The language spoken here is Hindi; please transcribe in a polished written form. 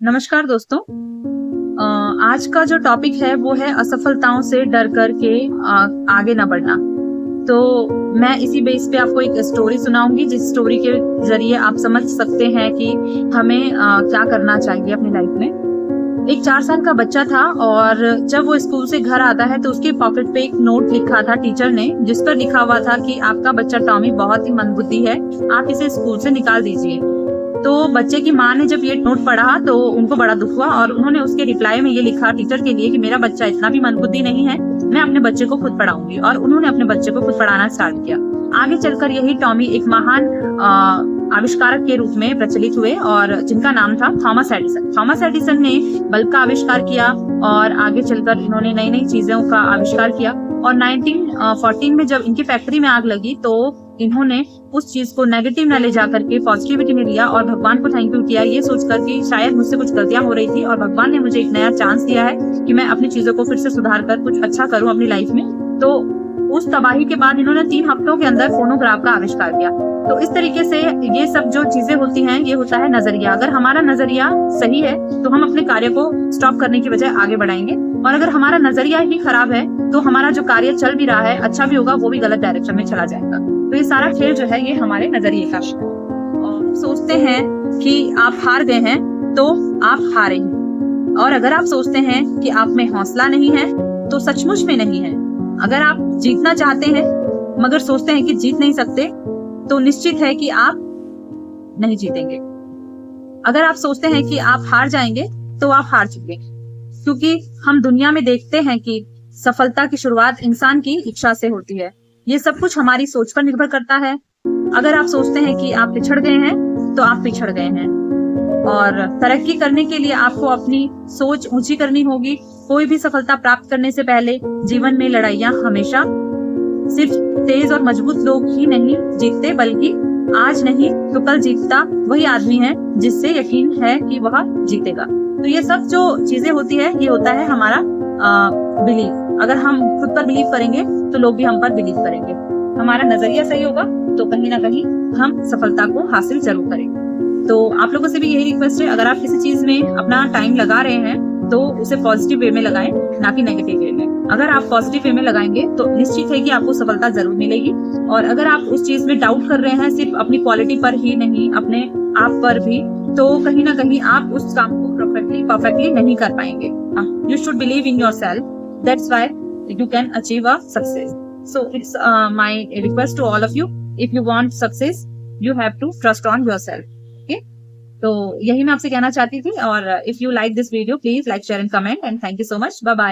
नमस्कार दोस्तों। आज का जो टॉपिक है वो है असफलताओं से डर करके आगे ना बढ़ना। तो मैं इसी बेस पे आपको एक स्टोरी सुनाऊंगी, जिस स्टोरी के जरिए आप समझ सकते हैं कि हमें क्या करना चाहिए अपनी लाइफ में। एक 4 साल का बच्चा था और जब वो स्कूल से घर आता है तो उसके पॉकेट पे एक नोट लिखा था टीचर ने, जिस पर लिखा हुआ था कि आपका बच्चा टॉमी बहुत ही मंदबुद्धि है, आप इसे स्कूल से निकाल दीजिए। तो बच्चे की माँ ने जब ये नोट पढ़ा तो उनको बड़ा दुख हुआ और उन्होंने उसके रिप्लाई में ये लिखा टीचर के लिए कि मेरा बच्चा इतना भी मंदबुद्धि नहीं है, मैं अपने बच्चे को खुद पढ़ाऊंगी। और उन्होंने अपने बच्चे को खुद पढ़ाना स्टार्ट किया। आगे चलकर यही टॉमी एक महान आविष्कारक के रूप में प्रचलित हुए और जिनका नाम था थॉमस एडिसन। थॉमस एडिसन ने बल्ब का आविष्कार किया और आगे चलकर इन्होंने नई नई चीजों का आविष्कार किया। और 1914 में जब इनकी फैक्ट्री में आग लगी तो इन्होंने उस चीज को नेगेटिव न ले जाकर के पॉजिटिविटी में लिया और भगवान को थैंक यू किया, ये सोचकर कि शायद मुझसे कुछ गलतियां हो रही थी और भगवान ने मुझे एक नया चांस दिया है कि मैं अपनी चीजों को फिर से सुधार कर कुछ अच्छा करूं अपनी लाइफ में। तो उस तबाही के बाद इन्होंने 3 हफ्तों के अंदर फोनोग्राफ का आविष्कार किया। तो इस तरीके से ये सब जो चीजें होती हैं, ये होता है नजरिया। अगर हमारा नजरिया सही है तो हम अपने कार्य को स्टॉप करने की बजाय आगे बढ़ाएंगे, और अगर हमारा नजरिया ही खराब है तो हमारा जो कार्य चल भी रहा है, अच्छा भी होगा, वो भी गलत डायरेक्शन में चला जाएगा। तो ये सारा खेल जो है ये हमारे नजरिए का है। और सोचते हैं कि आप हार गए हैं तो आप हारे हैं, और अगर आप सोचते हैं कि आप में हौसला नहीं है तो सचमुच में नहीं है। अगर आप जीतना चाहते हैं मगर सोचते हैं कि जीत नहीं सकते तो निश्चित है कि आप नहीं जीतेंगे। अगर आप सोचते हैं कि आप हार जाएंगे तो आप हार चुके, क्योंकि हम दुनिया में देखते हैं कि सफलता की शुरुआत इंसान की इच्छा से होती है। ये सब कुछ हमारी सोच पर निर्भर करता है। अगर आप सोचते हैं कि आप पिछड़ गए हैं तो आप पिछड़ गए हैं, और तरक्की करने के लिए आपको अपनी सोच ऊंची करनी होगी। कोई भी सफलता प्राप्त करने से पहले जीवन में लड़ाइयां हमेशा सिर्फ तेज और मजबूत लोग ही नहीं जीतते, बल्कि आज नहीं तो कल जीतता वही आदमी है जिससे यकीन है कि वह जीतेगा। तो ये सब जो चीजें होती है, ये होता है हमारा बिलीव। अगर हम खुद पर बिलीव करेंगे तो लोग भी हम पर बिलीव करेंगे। हमारा नजरिया सही होगा तो कहीं ना कहीं हम सफलता को हासिल जरूर करेंगे। तो आप लोगों से भी यही रिक्वेस्ट है, अगर आप किसी चीज में अपना टाइम लगा रहे हैं तो उसे पॉजिटिव वे में लगाएं, ना कि नेगेटिव वे में। अगर आप पॉजिटिव वे में लगाएंगे तो निश्चित है कि आपको सफलता जरूर मिलेगी। और अगर आप उस चीज में डाउट कर रहे हैं, सिर्फ अपनी क्वालिटी पर ही नहीं, अपने आप पर भी, तो कहीं ना कहीं आप उस काम को परफेक्टली नहीं कर पाएंगे। You should believe in yourself, that's why you can achieve a success. So it's my request to all of you, if you want success you have to trust on yourself. Okay, तो यही मैं आपसे कहना चाहती थी। और if you like this video please like, share and comment, and thank you so much. Bye bye.